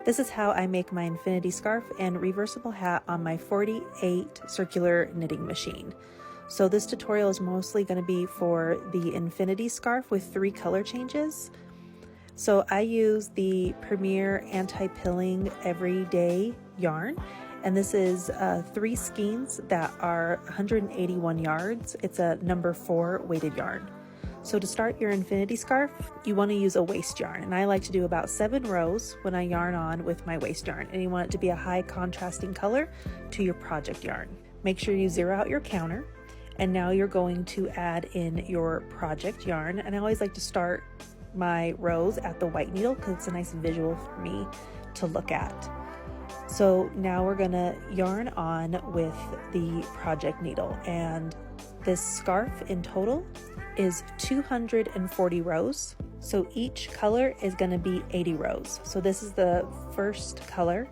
This is how I make my infinity scarf and reversible hat on my 48 circular knitting machine. So this tutorial is mostly going to be for the infinity scarf with 3 color changes. So I use the Premier Anti-Pilling Everyday yarn, and this is 3 skeins that are 181 yards. It's a number 4 weighted yarn. So to start your infinity scarf, you want to use a waste yarn, and I like to do about 7 rows when I yarn on with my waste yarn, and you want it to be a high contrasting color to your project yarn. Make sure you zero out your counter, and now you're going to add in your project yarn, and I always like to start my rows at the white needle because it's a nice visual for me to look at. So now we're gonna yarn on with the project needle, and this scarf in total is 240 rows. So each color is going to be 80 rows. So this is the first color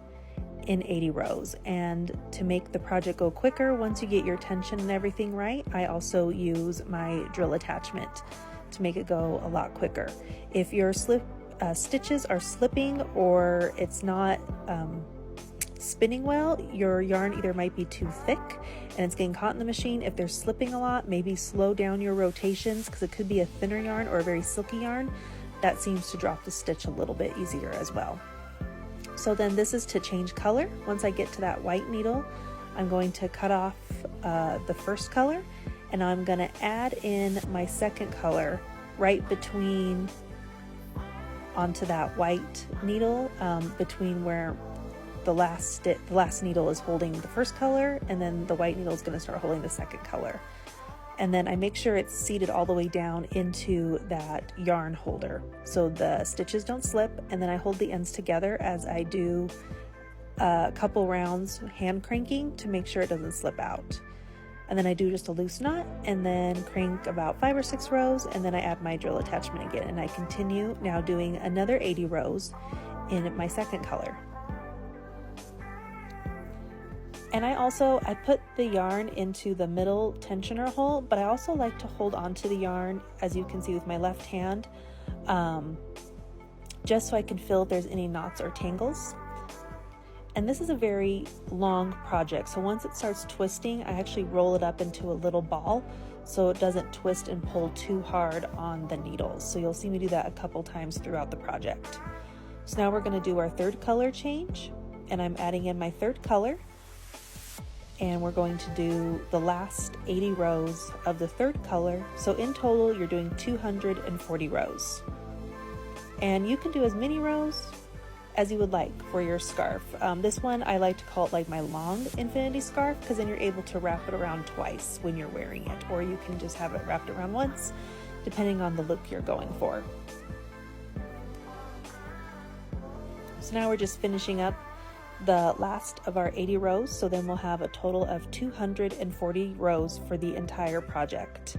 in 80 rows. And to make the project go quicker, once you get your tension and everything right, I also use my drill attachment to make it go a lot quicker. If your stitches are slipping or it's not spinning well, your yarn either might be too thick and it's getting caught in the machine. If they're slipping a lot, maybe slow down your rotations because it could be a thinner yarn or a very silky yarn. That seems to drop the stitch a little bit easier as well. So then this is to change color. Once I get to that white needle, I'm going to cut off the first color, and I'm going to add in my second color right between onto that white needle, between where the last needle is holding the first color, and then the white needle is going to start holding the second color. And then I make sure it's seated all the way down into that yarn holder so the stitches don't slip, and then I hold the ends together as I do a couple rounds hand cranking to make sure it doesn't slip out. And then I do just a loose knot and then crank about 5 or 6 rows, and then I add my drill attachment again, and I continue now doing another 80 rows in my second color. And I put the yarn into the middle tensioner hole, but I also like to hold onto the yarn, as you can see with my left hand, just so I can feel if there's any knots or tangles. And this is a very long project, so once it starts twisting, I actually roll it up into a little ball so it doesn't twist and pull too hard on the needles. So you'll see me do that a couple times throughout the project. So now we're going to do our third color change, and I'm adding in my third color. And we're going to do the last 80 rows of the third color. So in total, you're doing 240 rows. And you can do as many rows as you would like for your scarf. This one, I like to call it like my long infinity scarf, because then you're able to wrap it around twice when you're wearing it, or you can just have it wrapped around once, depending on the look you're going for. So now we're just finishing up the last of our 80 rows, so then we'll have a total of 240 rows for the entire project.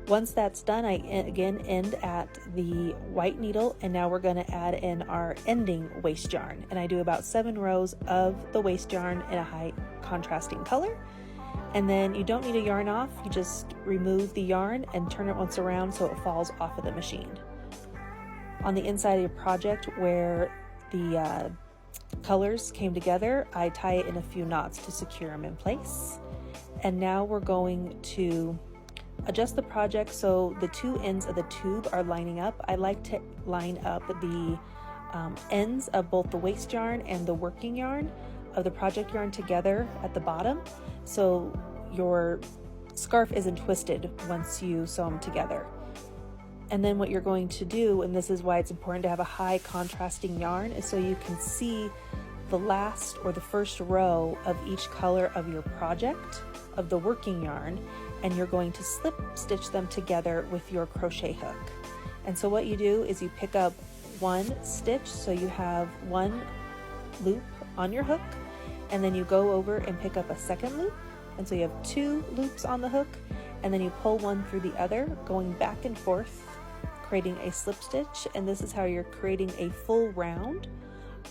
Once that's done, I again end at the white needle, and now we're going to add in our ending waste yarn, and I do about 7 rows of the waste yarn in a high contrasting color. And then you don't need to yarn off, you just remove the yarn and turn it once around so it falls off of the machine. On the inside of your project where the colors came together, I tie it in a few knots to secure them in place. And now we're going to adjust the project so the 2 ends of the tube are lining up. I like to line up the ends of both the waste yarn and the working yarn of the project yarn together at the bottom, so your scarf isn't twisted once you sew them together. And then what you're going to do, and this is why it's important to have a high contrasting yarn, is so you can see the last or the first row of each color of your project of the working yarn, and you're going to slip stitch them together with your crochet hook. And so what you do is you pick up 1 stitch, so you have 1 loop on your hook, and then you go over and pick up a second loop, and so you have 2 loops on the hook, and then you pull one through the other, going back and forth, creating a slip stitch. And this is how you're creating a full round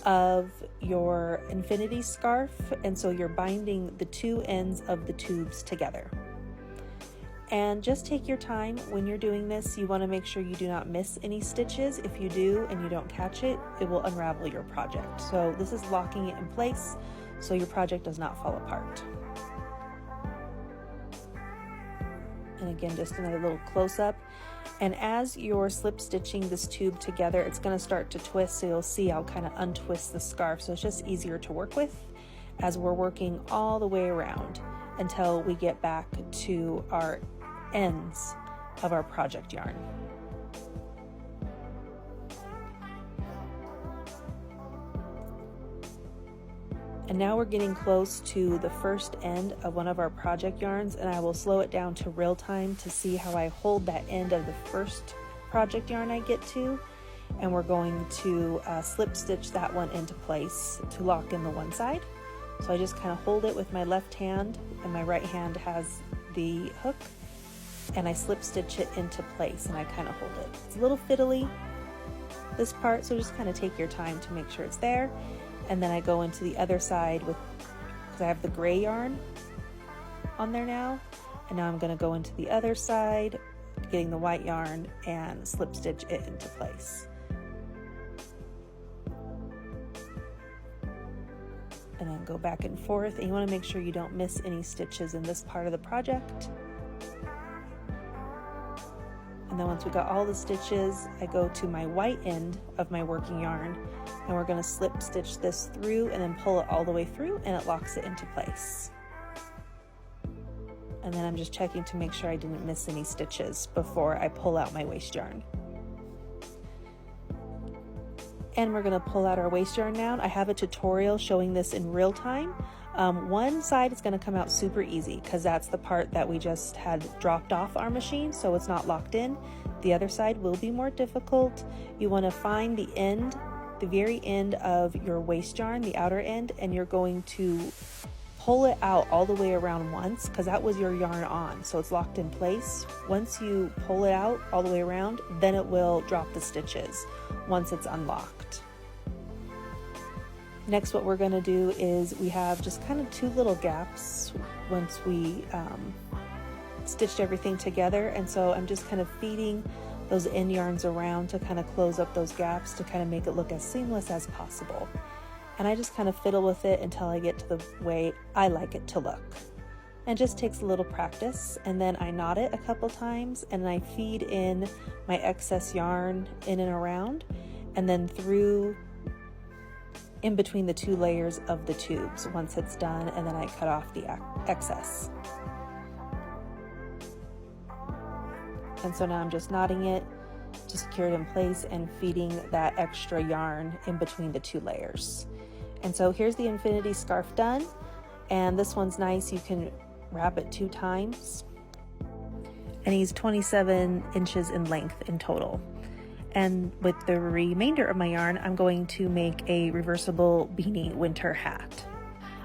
of your infinity scarf, and so you're binding the 2 ends of the tubes together. And just take your time when you're doing this. You want to make sure you do not miss any stitches. If you do and you don't catch it, it will unravel your project. So this is locking it in place so your project does not fall apart. And again, just another little close-up. And as you're slip stitching this tube together, it's going to start to twist, so you'll see I'll kind of untwist the scarf, so it's just easier to work with as we're working all the way around until we get back to our ends of our project yarn. And now we're getting close to the first end of one of our project yarns, and I will slow it down to real time to see how I hold that end of the first project yarn I get to. And we're going to slip stitch that one into place to lock in the one side. So I just kind of hold it with my left hand, and my right hand has the hook, and I slip stitch it into place, and I kind of hold it. It's a little fiddly, this part, so just kind of take your time to make sure it's there. And then I go into the other side because I have the gray yarn on there now, and now I'm going to go into the other side, getting the white yarn, and slip stitch it into place. And then go back and forth, and you want to make sure you don't miss any stitches in this part of the project. And then once we got all the stitches, I go to my white end of my working yarn, and we're going to slip stitch this through and then pull it all the way through, and it locks it into place. And then I'm just checking to make sure I didn't miss any stitches before I pull out my waste yarn. And we're going to pull out our waste yarn now. I have a tutorial showing this in real time. One side is going to come out super easy because that's the part that we just had dropped off our machine, so it's not locked in. The other side will be more difficult. You want to find the end, the very end of your waste yarn, the outer end, and you're going to pull it out all the way around once, because that was your yarn on, so it's locked in place. Once you pull it out all the way around, then it will drop the stitches once it's unlocked. Next, what we're going to do is we have just kind of two little gaps once we stitched everything together, and so I'm just kind of feeding those end yarns around to kind of close up those gaps to kind of make it look as seamless as possible. And I just kind of fiddle with it until I get to the way I like it to look. And it just takes a little practice, and then I knot it a couple times, and I feed in my excess yarn in and around, and then through in between the two layers of the tubes once it's done, and then I cut off the excess. And so now I'm just knotting it to secure it in place and feeding that extra yarn in between the two layers. And so here's the infinity scarf done, and this one's nice. You can wrap it 2 times, and he's 27 inches in length in total. And with the remainder of my yarn, I'm going to make a reversible beanie winter hat.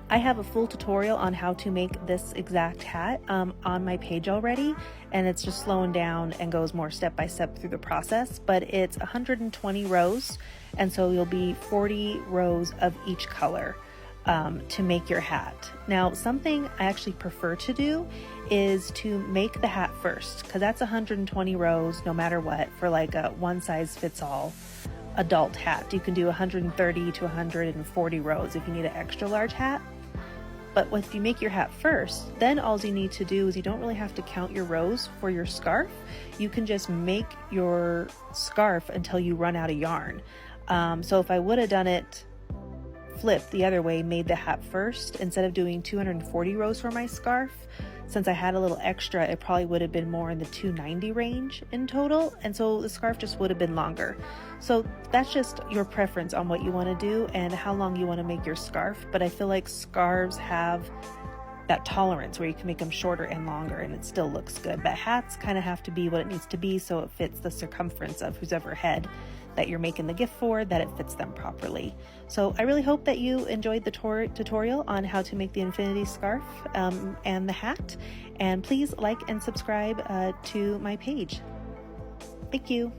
I have a full tutorial on how to make this exact hat on my page already, and it's just slowing down and goes more step by step through the process, but it's 120 rows, and so you'll be 40 rows of each color to make your hat. Now, something I actually prefer to do is to make the hat first, because that's 120 rows no matter what for like a one size fits all adult hat. You can do 130 to 140 rows if you need an extra large hat. But if you make your hat first, then all you need to do is you don't really have to count your rows for your scarf. You can just make your scarf until you run out of yarn. So if I would have done it flipped the other way, made the hat first, instead of doing 240 rows for my scarf, since I had a little extra, it probably would have been more in the 290 range in total, and so the scarf just would have been longer. So that's just your preference on what you want to do and how long you want to make your scarf, but I feel like scarves have that tolerance where you can make them shorter and longer and it still looks good, but hats kind of have to be what it needs to be so it fits the circumference of whoever head that you're making the gift for, that it fits them properly. So I really hope that you enjoyed the tutorial on how to make the infinity scarf and the hat, and please like and subscribe to my page. Thank you.